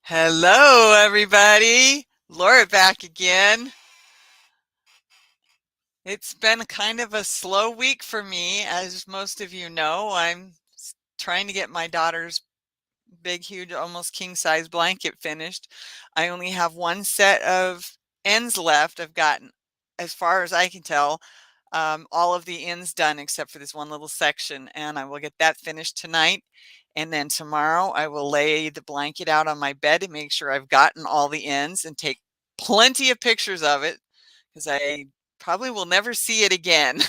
Hello, everybody. Laura back again. It's been kind of a slow week for me. As most of you know, trying to get my daughter's big, huge, almost king size blanket finished. I only have one set of ends left. I've gotten, as far as I can tell, all of the ends done except for this one little section, and I will get that finished tonight. And then tomorrow I will lay the blanket out on my bed and make sure I've gotten all the ends and take plenty of pictures of it because I probably will never see it again.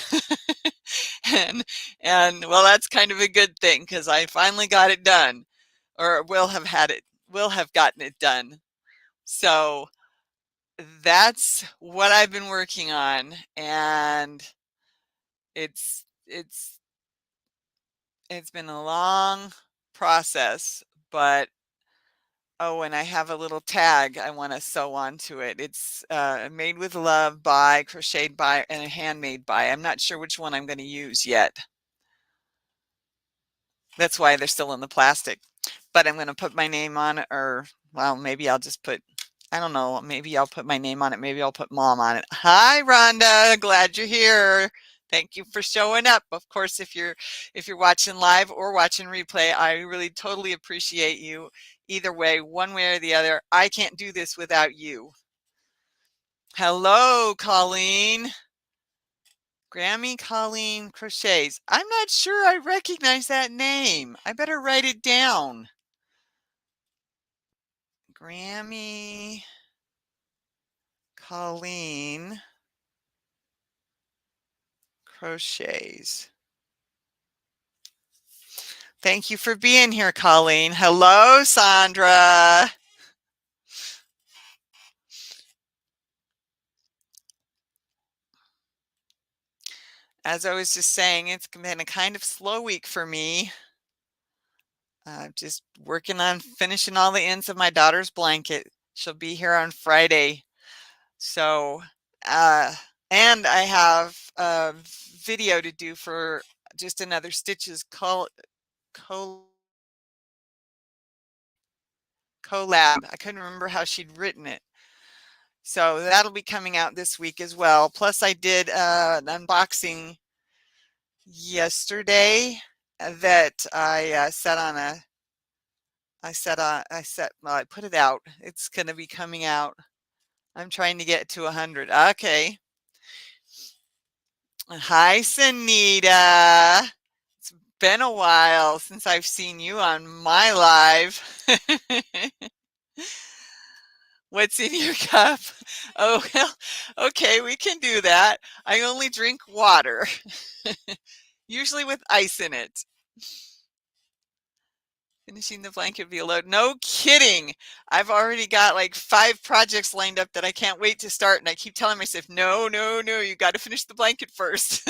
and and well, that's kind of a good thing because I finally got it done, or will have gotten it done. So that's what I've been working on, and it's it's it's been a long process, but oh, and I have a little tag I want to sew onto it. It's made with love by, crocheted by, and a handmade by. I'm not sure which one I'm going to use yet. That's why they're still in the plastic. But I'm going to put my name on it, or well, maybe I'll just put, I don't know, maybe I'll put my name on it. Maybe I'll put mom on it. Hi, Rhonda. Glad you're here. Thank you for showing up. Of course, if you're watching live or watching replay, I really totally appreciate you. Either way, one way or the other, I can't do this without you. Hello, Colleen. Grammy Colleen Crochets. I'm not sure I recognize that name. I better write it down. Grammy Colleen Crochets. Thank you for being here, Colleen. Hello, Sandra. As I was just saying, it's been a kind of slow week for me. Just working on finishing all the ends of my daughter's blanket. She'll be here on Friday. So, uh, and I have a video to do for just another Stitches collab. I couldn't remember how she'd written it. So that'll be coming out this week as well. Plus I did an unboxing yesterday that I set on a, well, I put it out. It's going to be coming out. I'm trying to get to 100. Okay. Hi, Sunita. It's been a while since I've seen you on my live. What's in your cup? Oh, well, okay, we can do that. I only drink water, usually with ice in it. Finishing the blanket via load. No kidding. I've already got like 5 projects lined up that I can't wait to start. And I keep telling myself, no, no, no, you got to finish the blanket first.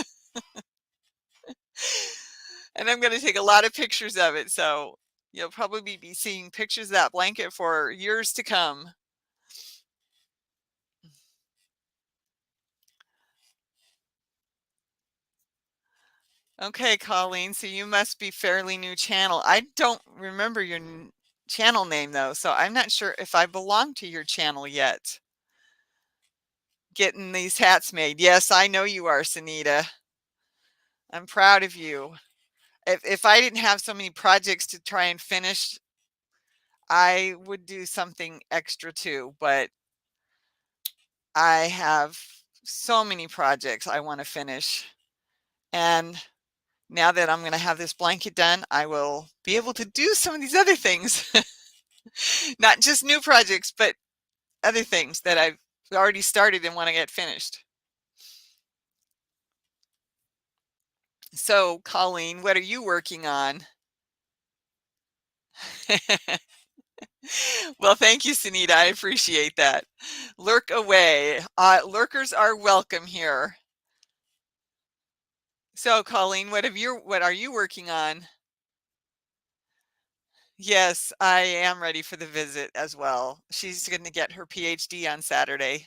And I'm going to take a lot of pictures of it. So you'll probably be seeing pictures of that blanket for years to come. Okay, Colleen, so you must be fairly new channel. I don't remember your channel name though, so I'm not sure if I belong to your channel yet. Getting these hats made. Yes, I know you are, Sunita. I'm proud of you. If I didn't have so many projects to try and finish, I would do something extra too, but I have so many projects I want to finish. And now that I'm going to have this blanket done, I will be able to do some of these other things. Not just new projects, but other things that I've already started and want to get finished. So, Colleen, what are you working on? Well, thank you, Sunita. I appreciate that. Lurk away. Lurkers are welcome here. So, Colleen, what are you working on? Yes, I am ready for the visit as well. She's going to get her PhD on Saturday.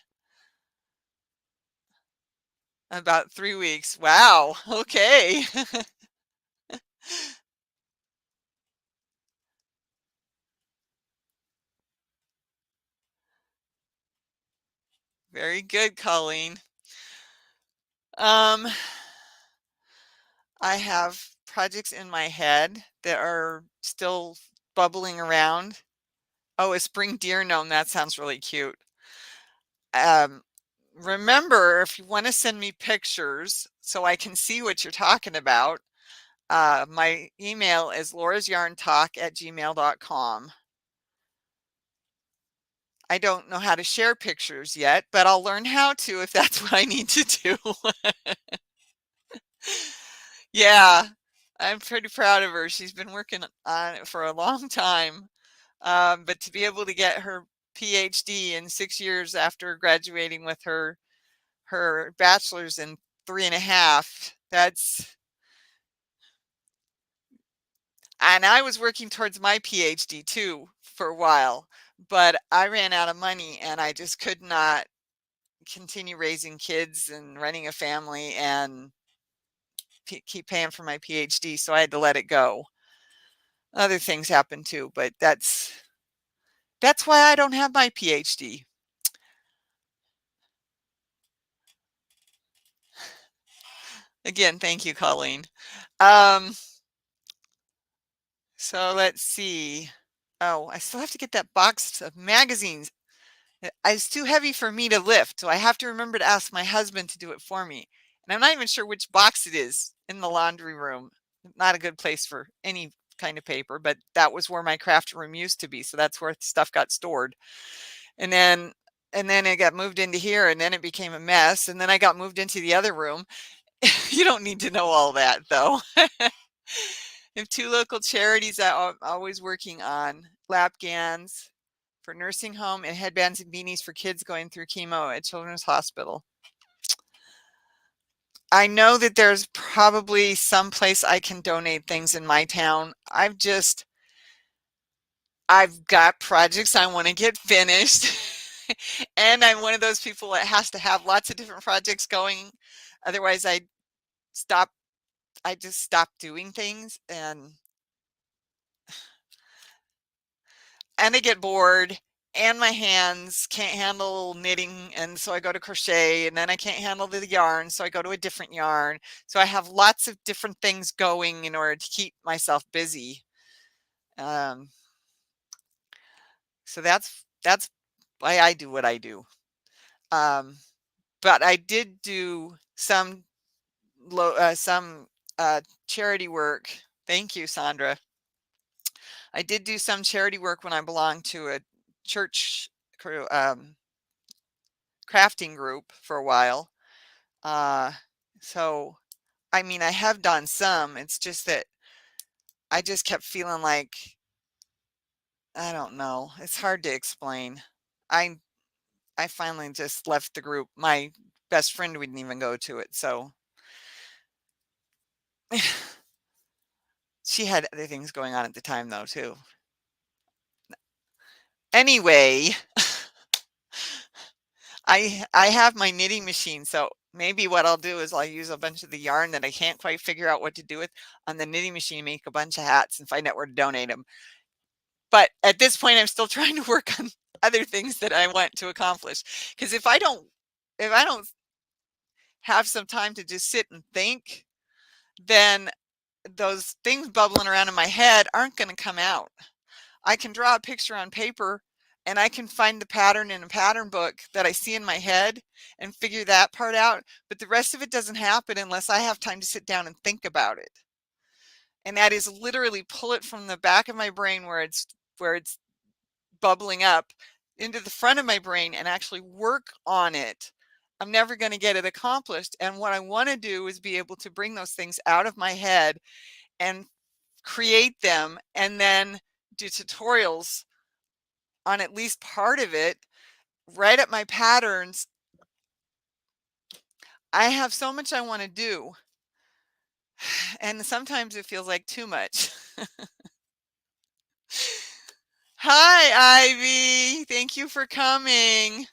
About 3 weeks. Wow. Okay. Very good, Colleen. Um, I have projects in my head that are still bubbling around. Oh, a spring deer gnome. That sounds really cute. Um, remember, if you want to send me pictures so I can see what you're talking about, my email is laurasyarntalk@gmail.com. I don't know how to share pictures yet, but I'll learn how to if that's what I need to do. Yeah, I'm pretty proud of her. She's been working on it for a long time. But to be able to get her PhD in 6 years after graduating with her bachelor's in 3.5, that's, and I was working towards my PhD too for a while, but I ran out of money and I just could not continue raising kids and running a family and keep paying for my PhD, so I had to let it go. Other things happened too, but that's why I don't have my PhD. Again, thank you, Colleen. Um, so let's see. Oh, I still have to get that box of magazines. It's too heavy for me to lift, so I have to remember to ask my husband to do it for me. And I'm not even sure which box it is in the laundry room. Not a good place for any kind of paper, but that was where my craft room used to be, so that's where stuff got stored. And then it got moved into here, and then it became a mess, and then I got moved into the other room. You don't need to know all that, though. I have two local charities that I'm always working on: lap gowns for nursing home and headbands and beanies for kids going through chemo at Children's Hospital. I know that there's probably some place I can donate things in my town. I've got projects I want to get finished. And I'm one of those people that has to have lots of different projects going. Otherwise stop I just stop doing things, and I get bored, and my hands can't handle knitting, and so I go to crochet, and then I can't handle the yarn, so I go to a different yarn. So I have lots of different things going in order to keep myself busy. Um, so that's why I do what I do. Um, but I did do some charity work. Thank you, Sandra. I did do some charity work when I belonged to a church crafting group for a while. Uh, so, I mean, I have done some. It's just that I just kept feeling like, I don't know. It's hard to explain. I I finally just left the group. My best friend wouldn't even go to it. So she had other things going on at the time though too. Anyway, I have my knitting machine, so maybe what I'll do is I'll use a bunch of the yarn that I can't quite figure out what to do with on the knitting machine, make a bunch of hats and find out where to donate them. But at this point, I'm still trying to work on other things that I want to accomplish. Because if I don't have some time to just sit and think, then those things bubbling around in my head aren't going to come out. I can draw a picture on paper and I can find the pattern in a pattern book that I see in my head and figure that part out. But the rest of it doesn't happen unless I have time to sit down and think about it. And that is literally pull it from the back of my brain where it's bubbling up into the front of my brain and actually work on it. I'm never going to get it accomplished. And what I want to do is be able to bring those things out of my head and create them and then do tutorials on at least part of it, write up my patterns. I have so much I want to do, and sometimes it feels like too much. Hi, Ivy. Thank you for coming.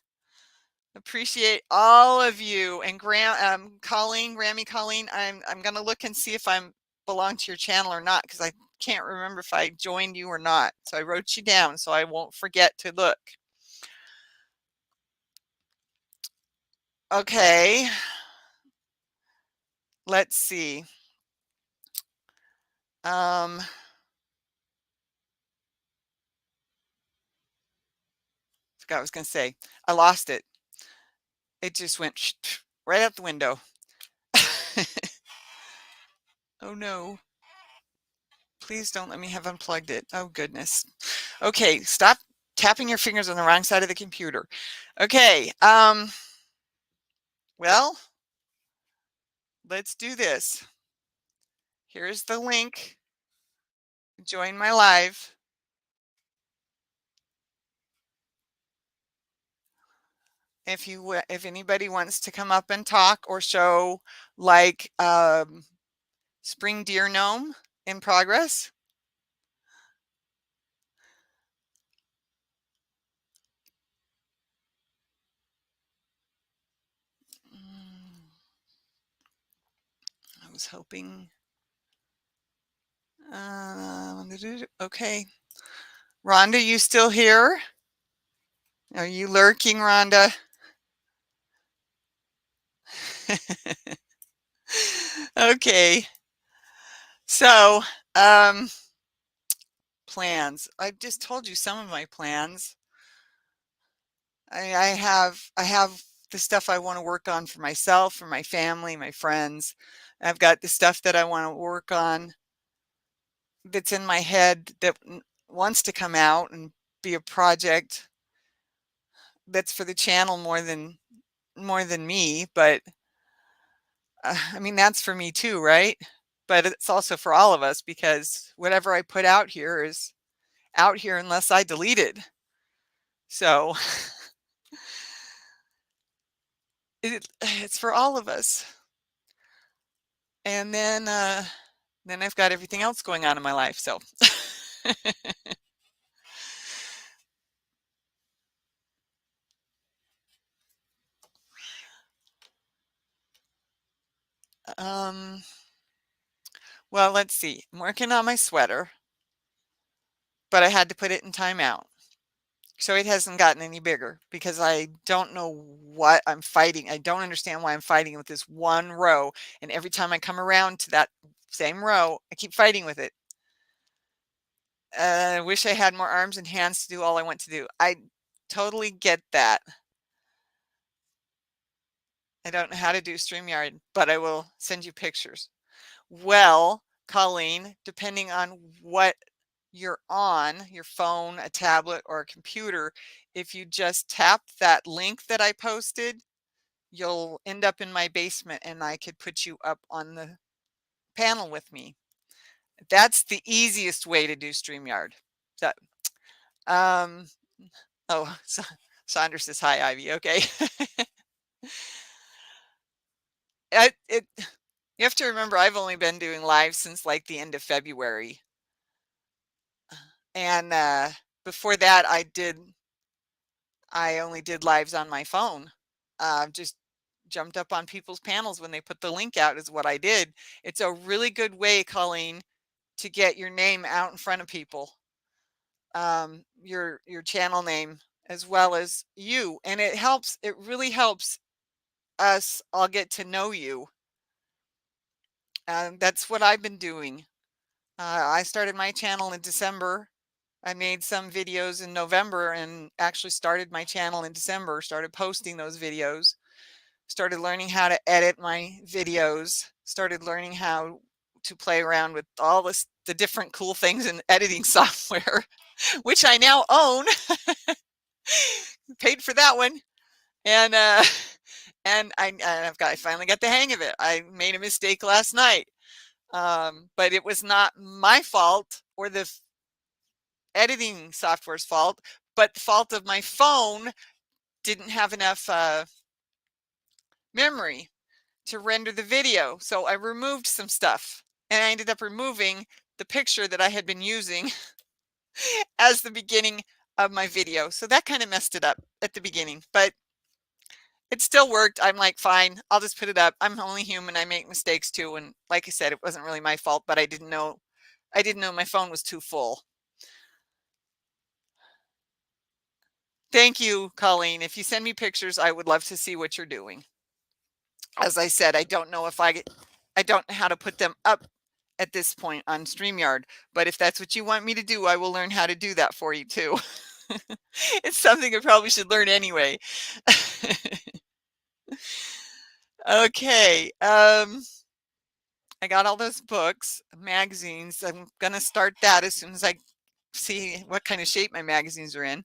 Appreciate all of you. And Colleen, Grammy Colleen, I'm gonna look and see if I'm belong to your channel or not, because I can't remember if I joined you or not. So I wrote you down so I won't forget to look. Okay, let's see. Um, Forgot what I was gonna say. I lost it. It just went right out the window. Oh no. Please don't let me have unplugged it. Oh goodness. Okay, stop tapping your fingers on the wrong side of the computer. Okay, well, let's do this. Here's the link. Join my live. If anybody wants to come up and talk or show like spring deer gnome in progress. Mm, I was hoping. Okay. Rhonda, you still here? Are you lurking, Rhonda? Okay. So, um, plans. I just told you some of my plans. I have the stuff I want to work on for myself, for my family, my friends. I've got the stuff that I want to work on that's in my head that wants to come out and be a project that's for the channel more than me, but I mean that's for me too, right? But it's also for all of us because whatever I put out here is out here unless I delete it. So it's for all of us. And then I've got everything else going on in my life. So um well, let's see. I'm working on my sweater, but I had to put it in timeout. So it hasn't gotten any bigger because I don't know what I'm fighting. I don't understand why I'm fighting with this one row. And every time I come around to that same row, I keep fighting with it. I wish I had more arms and hands to do all I want to do. I totally get that. I don't know how to do StreamYard, but I will send you pictures. Well, Colleen, depending on what you're on, your phone, a tablet, or a computer, if you just tap that link that I posted, you'll end up in my basement and I could put you up on the panel with me. That's the easiest way to do StreamYard. So, um, oh, Sandra says hi, Ivy. Okay. It you have to remember I've only been doing live since like the end of February. And before that I only did lives on my phone. Just jumped up on people's panels when they put the link out is what I did. It's a really good way, Colleen, to get your name out in front of people. Your channel name as well as you. And it really helps us all get to know you. That's what I've been doing. I started my channel in December. I made some videos in November and actually started my channel in December, started posting those videos, started learning how to edit my videos, started learning how to play around with all the different cool things in editing software, which I now own. Paid for that one. And I finally got the hang of it. I made a mistake last night. But it was not my fault or the editing software's fault, but the fault of my phone didn't have enough memory to render the video. So I removed some stuff and I ended up removing the picture that I had been using as the beginning of my video. So that kind of messed it up at the beginning, but it still worked. I'm like, fine, I'll just put it up. I'm only human. I make mistakes too. And like I said, it wasn't really my fault, but I didn't know my phone was too full. Thank you, Colleen. If you send me pictures, I would love to see what you're doing. As I said, I don't know if I don't know how to put them up at this point on StreamYard, but if that's what you want me to do, I will learn how to do that for you too. It's something I probably should learn anyway. Okay, I got all those books, magazines. I'm gonna start that as soon as I see what kind of shape my magazines are in.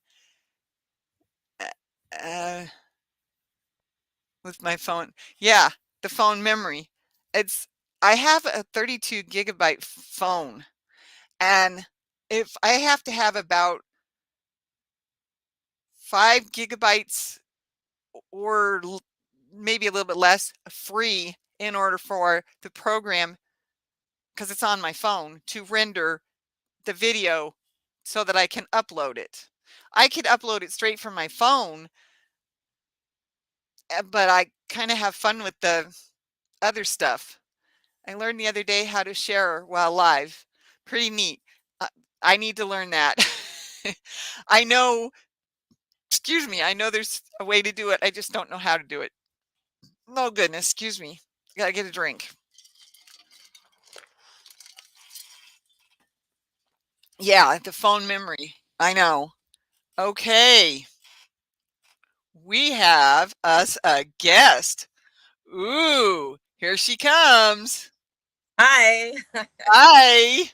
Uh, with my phone. Yeah, the phone memory. It's I have a 32 gigabyte phone, and if I have to have about 5 gigabytes or maybe a little bit less free in order for the program, because it's on my phone, to render the video so that I can upload it. I could upload it straight from my phone, but I kind of have fun with the other stuff. I learned the other day how to share while live. Pretty neat. Uh, I need to learn that. I know, excuse me, I know there's a way to do it. I just don't know how to do it. Oh, goodness, excuse me. Gotta get a drink. Yeah, the phone memory. I know. Okay, we have us a guest. Ooh, here she comes. Hi. Hi.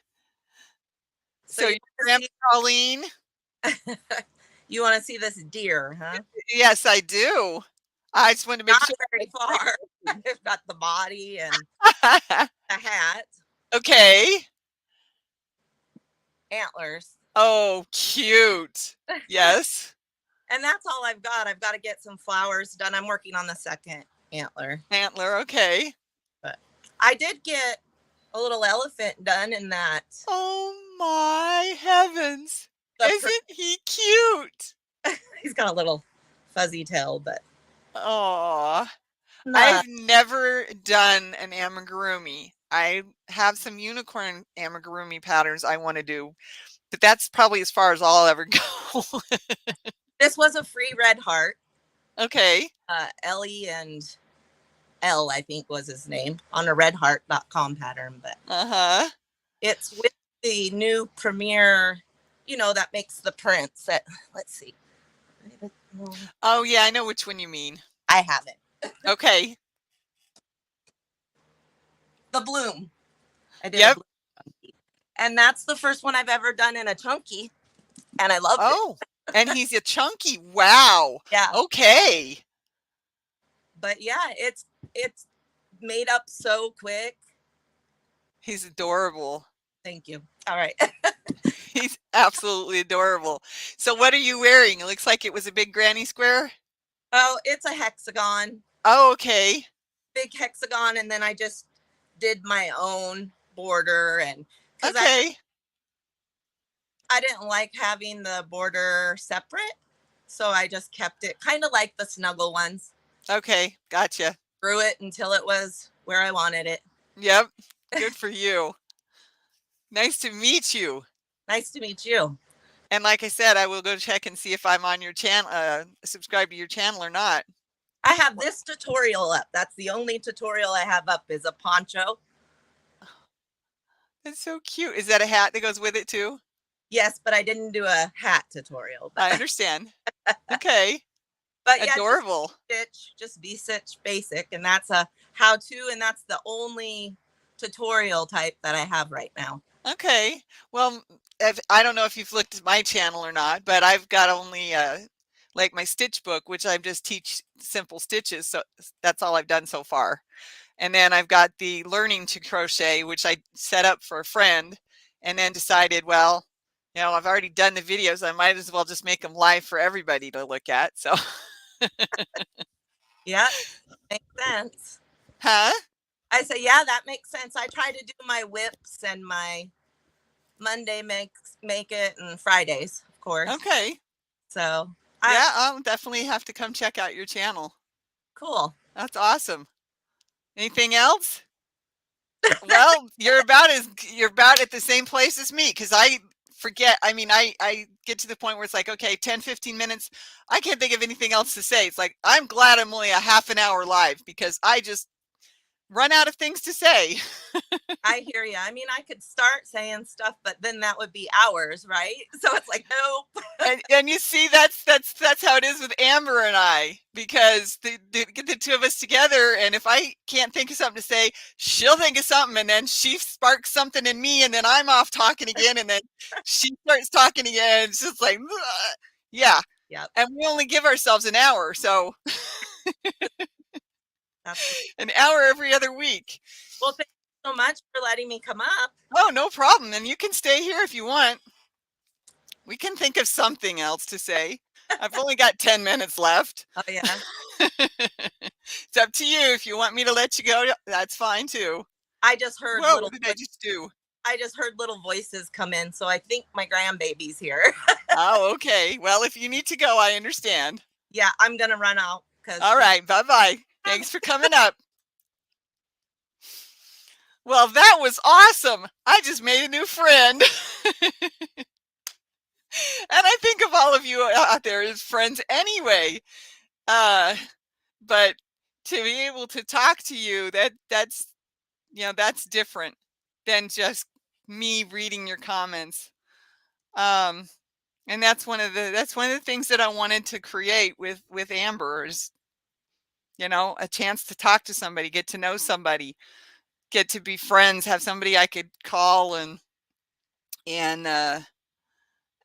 So So you you're want Grandma to Colleen? see you want to see this deer, huh? Yes, I do. I just want to make Not sure very I far. I've got the body and got the hat, Okay. antlers. Oh, cute. Yes. And that's all I've got. I've got to get some flowers done. I'm working on the second antler. Antler, okay. But I did get a little elephant done in that Oh my heavens. the Isn't he cute? he's got a little fuzzy tail, but Aw. not. I've never done an amigurumi. I have some unicorn amigurumi patterns I want to do, but that's probably as far as I'll ever go. This was a free red heart. Okay. Ellie and L, I think was his name, on a redheart.com pattern, but Uh-huh. it's with the new Premiere, that makes the prints. That let's see, Oh yeah, I know which one you mean. I have it. Okay. The Bloom. I did a Yep. Bloom chunky, and that's the first one I've ever done in a chunky, and I loved it. Oh, and he's a chunky. Wow. Yeah, Okay. but yeah, it's made up so quick. He's adorable. Thank you. All right. He's absolutely adorable. So what are you wearing? It looks like it was a big granny square. Oh, it's a hexagon, Oh, okay. big hexagon, and then I just did my own border, and because Okay. I didn't like having the border separate. So I just kept it kind of like the snuggle ones. Okay. Gotcha. Grew it until it was where I wanted it. Yep. Good for you. Nice to meet you. Nice to meet you. And like I said, I will go check and see if I'm on your channel, subscribe to your channel or not. I have this tutorial up. That's the only tutorial I have up is a poncho. It's so cute. Is that a hat that goes with it too? Yes, but I didn't do a hat tutorial. I understand. Okay. But yeah, Adorable. just V-stitch basic, and that's a how-to, and that's the only tutorial type that I have right now. Okay. Well, I don't know if you've looked at my channel or not, but I've got only like my stitch book, which I just teach simple stitches. So that's all I've done so far. And then I've got the learning to crochet, which I set up for a friend and then decided, well, I've already done the videos. I might as well just make them live for everybody to look at. So, Yeah, makes sense. huh? I say, yeah, that makes sense. I try to do my whips and my Monday make it and Fridays, of course. Okay. So Yeah, I'll definitely have to come check out your channel. cool. That's awesome. Anything else? Well, you're about at the same place as me because I forget. I mean, I get to the point where it's like, okay, 10, 15 minutes. I can't think of anything else to say. It's like, I'm glad I'm only a half an hour live because I just run out of things to say. I hear you. I mean, I could start saying stuff, but then that would be hours, right? So it's like, nope. And you see, that's how it is with Amber and I, because get the two of us together, and if I can't think of something to say, she'll think of something, and then she sparks something in me, and then I'm off talking again, and then she starts talking again. It's just like, "Ugh." Yeah. Yep. And we only give ourselves an hour, so That's an hour every other week. well, thank you so much for letting me come up. Oh, no problem. And you can stay here if you want. We can think of something else to say. I've only got 10 minutes left. Oh yeah. It's up to you. If you want me to let you go, that's fine too. I just heard Whoa, little what did I just do? I just heard little voices come in, so I think my grandbaby's here. Oh, okay. Well, if you need to go, I understand. Yeah, I'm gonna run out because All right. Bye bye. Thanks for coming up. Well, that was awesome. I just made a new friend. And I think of all of you out there as friends anyway. Uh, but to be able to talk to you, that's that's different than just me reading your comments. Um, and that's one of the things that I wanted to create with Amber is, a chance to talk to somebody, get to know somebody, get to be friends, have somebody I could call and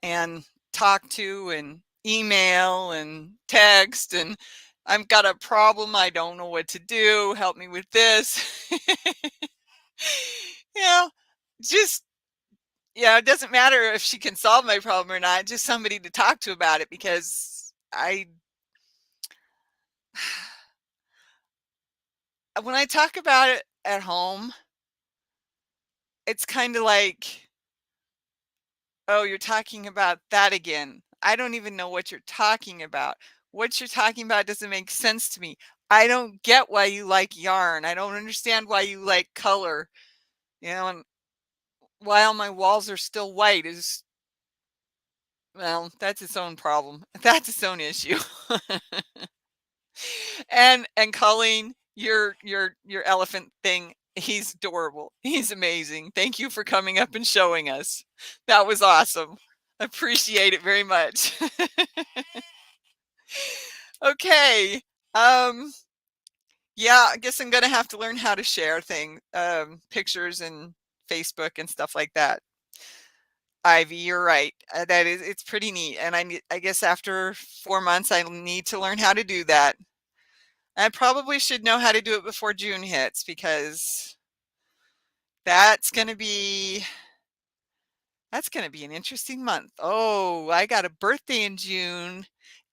and talk to and email and text, and I've got a problem, I don't know what to do, help me with this. you know just it doesn't matter if she can solve my problem or not, just somebody to talk to about it, because I when I talk about it at home, it's kind of like, oh, you're talking about that again. I don't even know what you're talking about. What you're talking about doesn't make sense to me. I don't get why you like yarn. I don't understand why you like color. And why all my walls are still white is, well, that's its own problem. That's its own issue. And Colleen, your elephant thing, he's adorable. He's amazing. Thank you for coming up and showing us. That was awesome. Appreciate it very much. Okay. Um yeah, I guess I'm gonna have to learn how to share pictures and Facebook and stuff like that. Ivy, you're right. It's pretty neat. And I guess after 4 months, I need to learn how to do that. I probably should know how to do it before June hits, because that's going to be an interesting month. Oh, I got a birthday in June,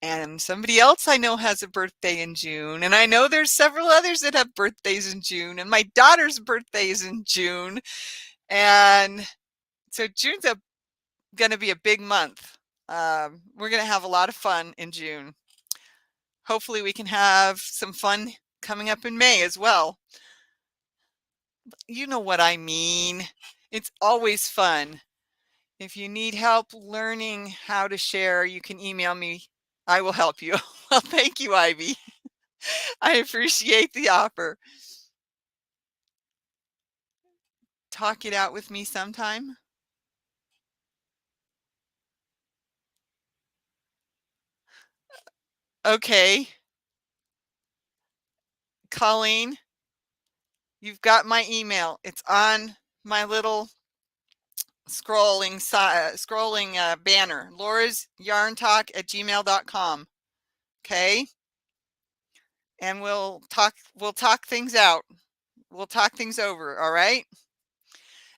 and somebody else I know has a birthday in June, and I know there's several others that have birthdays in June, and my daughter's birthday is in June. And so June's going to be a big month. We're going to have a lot of fun in June. Hopefully we can have some fun coming up in May as well. You know what I mean. It's always fun. If you need help learning how to share, you can email me. I will help you. Well, thank you, Ivy. I appreciate the offer. Talk it out with me sometime. Okay. Colleen, you've got my email. It's on my little scrolling banner. Laura's Yarn Talk at gmail.com. Okay. And we'll talk things out. We'll talk things over. All right.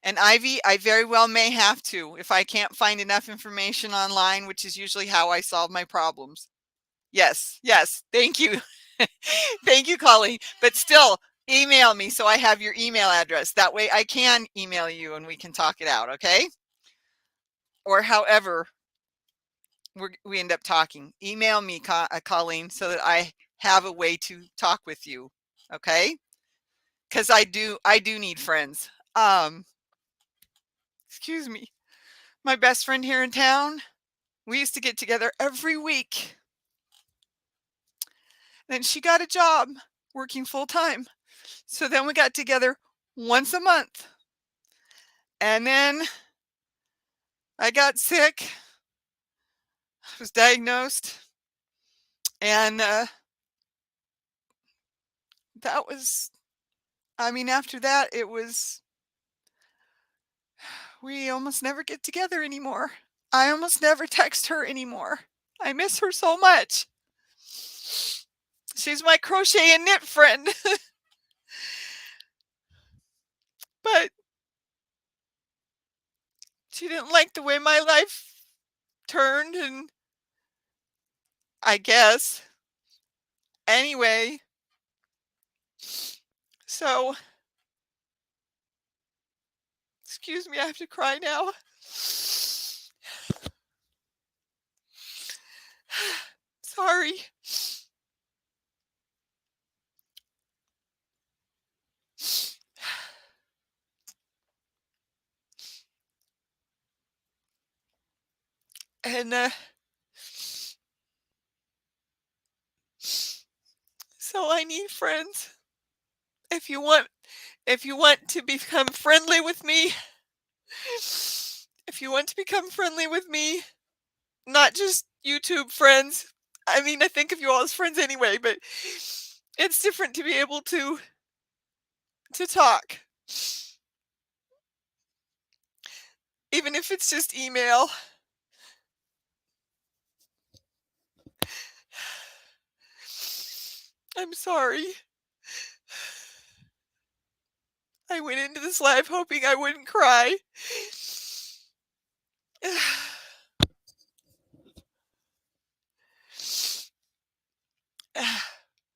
And Ivy, I very well may have to if I can't find enough information online, which is usually how I solve my problems. Yes, yes. Thank you. Thank you, Colleen. But still, email me so I have your email address. That way I can email you and we can talk it out, okay? Or however we end up talking. Email me, Colleen, so that I have a way to talk with you, okay? Because I do need friends. Excuse me. My best friend here in town, we used to get together every week. Then she got a job working full time. So then we got together once a month. And then I got sick, was diagnosed, and that was, I mean, after that, it was, we almost never get together anymore. I almost never text her anymore. I miss her so much. She's my crochet and knit friend. But she didn't like the way my life turned, and I guess. Anyway, so, excuse me, I have to cry now. Sorry. And so I need friends. If you want if you want to become friendly with me, if you want to become friendly with me, not just YouTube friends. I mean, I think of you all as friends anyway, but it's different to be able to talk. Even if it's just email. I'm sorry. I went into this live hoping I wouldn't cry.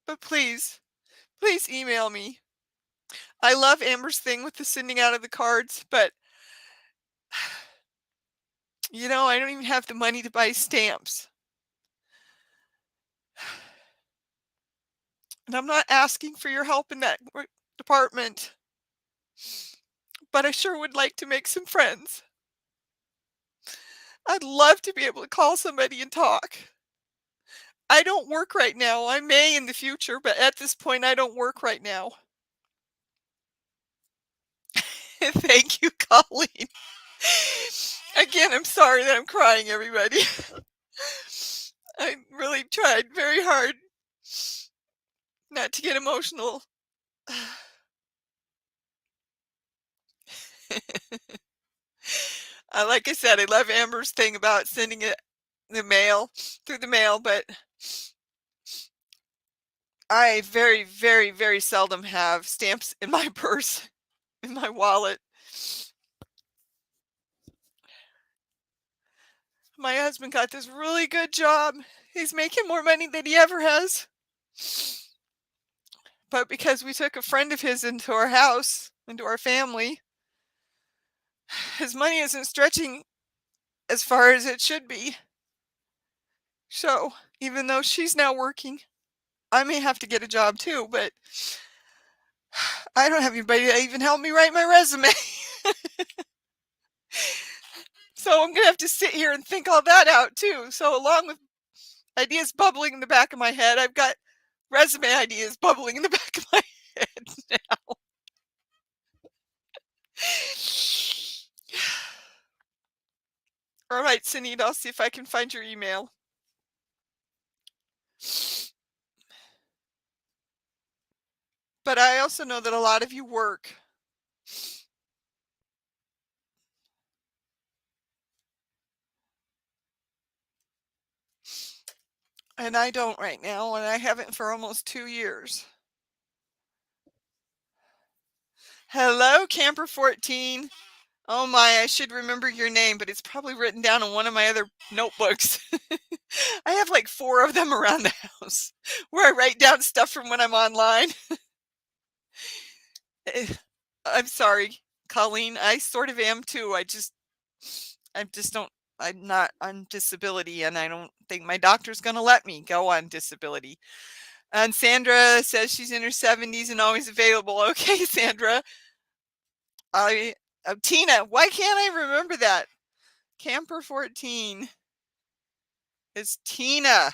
But please, please email me. I love Amber's thing with the sending out of the cards, but you know, I don't even have the money to buy stamps. And I'm not asking for your help in that department, but I sure would like to make some friends. I'd love to be able to call somebody and talk. I don't work right now. I may in the future, but at this point, I don't work right now. Thank you, Colleen. Again, I'm sorry that I'm crying, everybody. I really tried very hard not to get emotional. Like I said, I love Amber's thing about sending it the mail through the mail, but I very, very, very seldom have stamps in my purse, in my wallet. My husband got this really good job. He's making more money than he ever has. But because we took a friend of his into our house, into our family, his money isn't stretching as far as it should be. So, even though she's now working, I may have to get a job too, but I don't have anybody to even help me write my resume. So I'm gonna have to sit here and think all that out too. So along with ideas bubbling in the back of my head, I've got resume ideas bubbling in the back of my head now. All right, Sunita, I'll see if I can find your email. But I also know that a lot of you work. And I don't right now, and I haven't for almost 2 years. Hello, Camper 14. Oh my, I should remember your name, but it's probably written down in one of my other notebooks. I have like 4 of them around the house where I write down stuff from when I'm online. Eh, I'm sorry, Colleen. I sort of am too. I just don't, I'm not on disability, and I don't think my doctor's going to let me go on disability. And Sandra says she's in her 70s and always available. Okay, Sandra. Tina, why can't I remember that? Camper 14 is Tina.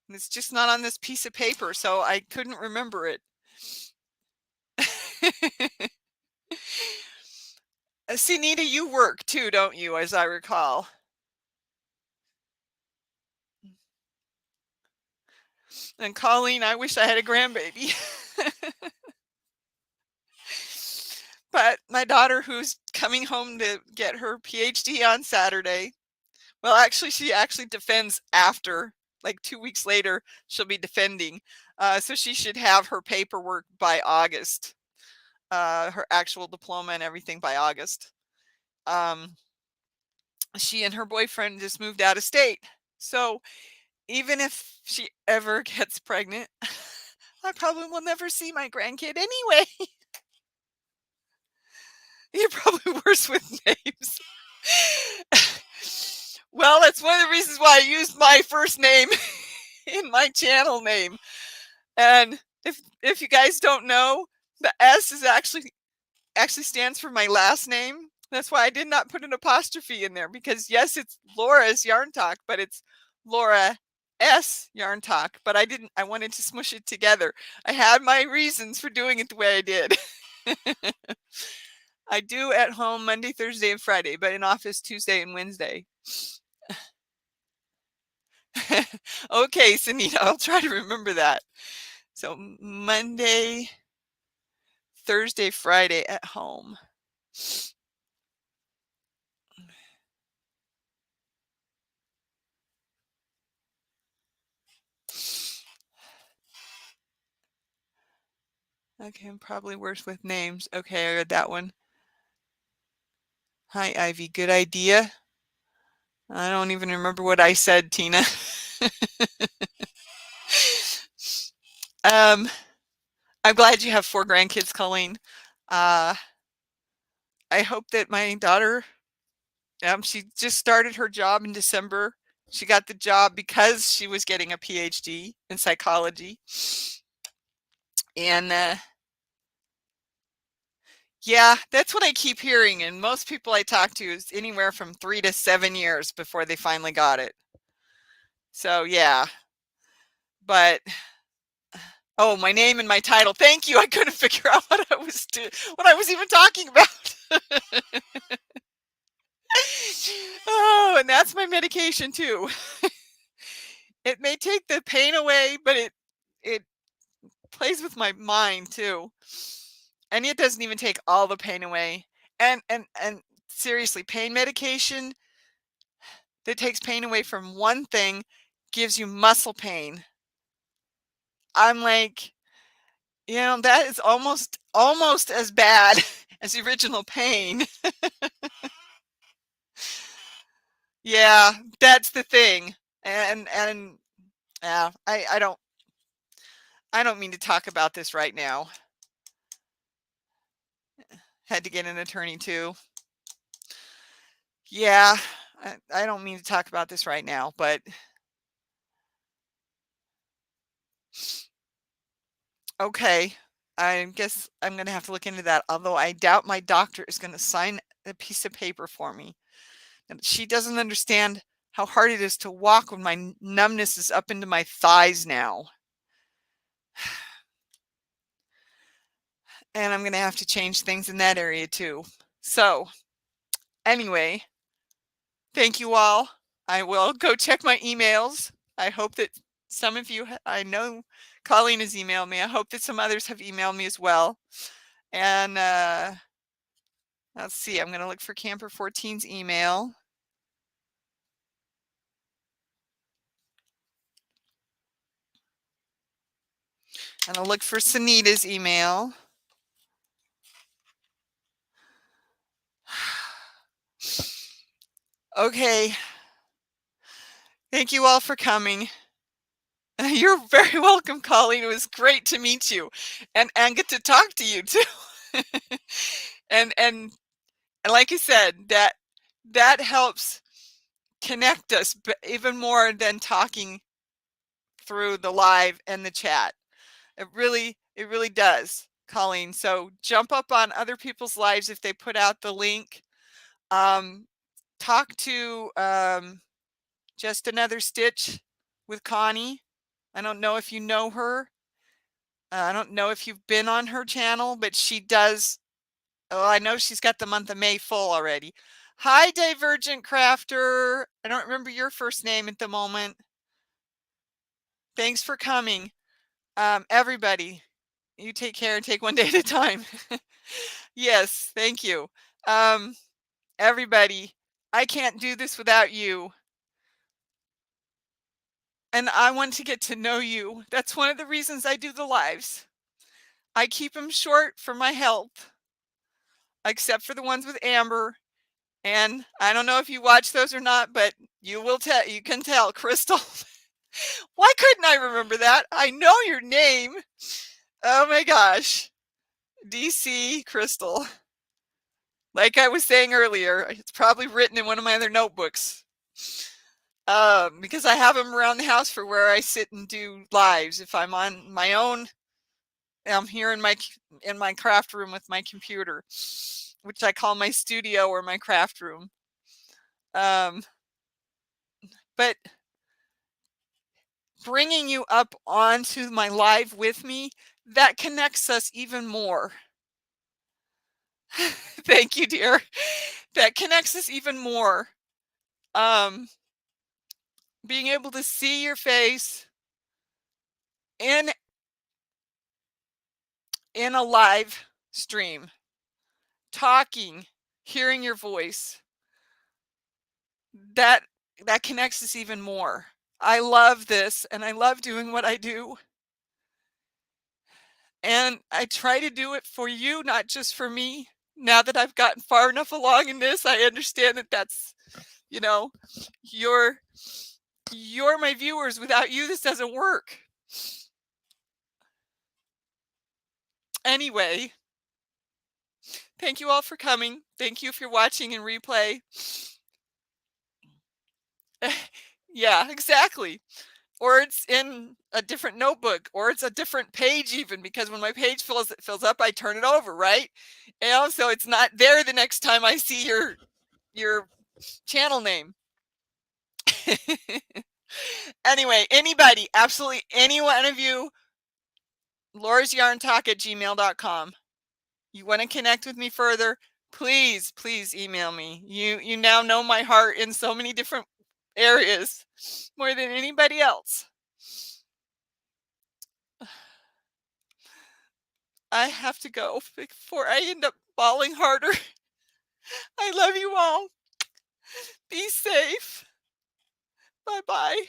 And it's just not on this piece of paper, so I couldn't remember it. See, Nita, you work too, don't you, as I recall? And Colleen, I wish I had a grandbaby. But my daughter, who's coming home to get her PhD on Saturday, well, actually, she actually defends after, like 2 weeks later, she'll be defending. So she should have her paperwork by August, her actual diploma and everything by August. She and her boyfriend just moved out of state. So even if she ever gets pregnant, I probably will never see my grandkid anyway. You're probably worse with names. Well, that's one of the reasons why I used my first name in my channel name. And if you guys don't know, the S is actually stands for my last name. That's why I did not put an apostrophe in there, because yes, it's Laura's Yarn Talk, but it's Laura S Yarn Talk. But I wanted to smush it together. I had my reasons for doing it the way I did. I do at home Monday, Thursday, and Friday, but in office Tuesday and Wednesday. Okay, Sunita, I'll try to remember that. So Monday, Thursday, Friday at home. Okay, I'm probably worse with names. Okay, I read that one. Hi, Ivy. Good idea. I don't even remember what I said, Tina. I'm glad you have 4 grandkids, Colleen. I hope that my daughter, she just started her job in December. She got the job because she was getting a PhD in psychology. And yeah, that's what I keep hearing. And most people I talk to is anywhere from 3 to 7 years before they finally got it. So yeah, but oh, my name and my title. Thank you. I couldn't figure out what I was even talking about. Oh, and that's my medication too. It may take the pain away, but it plays with my mind too. And it doesn't even take all the pain away. And seriously, pain medication that takes pain away from one thing gives you muscle pain. I'm like, that is almost as bad as the original pain. Yeah, that's the thing. And yeah, I don't mean to talk about this right now. Had to get an attorney too. Yeah, I don't mean to talk about this right now, but okay. I guess I'm going to have to look into that, although I doubt my doctor is going to sign a piece of paper for me. And she doesn't understand how hard it is to walk when my numbness is up into my thighs now. And I'm going to have to change things in that area too. So anyway, thank you all. I will go check my emails. I hope that some of you, I know Colleen has emailed me. I hope that some others have emailed me as well. And let's see, I'm going to look for Camper 14's email. And I'll look for Sunita's email. Okay. Thank you all for coming. You're very welcome, Colleen. It was great to meet you and get to talk to you too. and like I said, that helps connect us even more than talking through the live and the chat. It really does, Colleen. So jump up on other people's lives if they put out the link. talk to Just Another Stitch with Connie. I don't know if you know her. I don't know if you've been on her channel, but she does. Oh, I know she's got the month of May full already. Hi, Divergent Crafter. I don't remember your first name at the moment. Thanks for coming. Everybody, you take care and take one day at a time. Yes, thank you. Everybody, I can't do this without you. And I want to get to know you. That's one of the reasons I do the lives. I keep them short for my health, except for the ones with Amber. And I don't know if you watch those or not, but you will tell. You can tell, Crystal. Why couldn't I remember that? I know your name. Oh my gosh. DC Crystal. Like I was saying earlier, it's probably written in one of my other notebooks. Because I have them around the house for where I sit and do lives. If I'm on my own, I'm here in my craft room with my computer, which I call my studio or my craft room. But bringing you up onto my live with me, that connects us even more. Thank you, dear. That connects us even more. Being able to see your face in a live stream, talking, hearing your voice, that connects us even more. I love this, and I love doing what I do. And I try to do it for you, not just for me. Now that I've gotten far enough along in this, I understand that that's, you know, you're my viewers. Without you, this doesn't work. Anyway, thank you all for coming. Thank you if you're watching in replay. Yeah, exactly. Or it's in a different notebook, or it's a different page even, because when my page fills up, I turn it over, right? So it's not there the next time I see your channel name. Anyway, anybody, absolutely any one of you, laurasYarnTalk@gmail.com. You want to connect with me further, please email me. You now know my heart in so many different areas, more than anybody else. I have to go before I end up bawling harder. I love you all. Be safe. Bye-bye.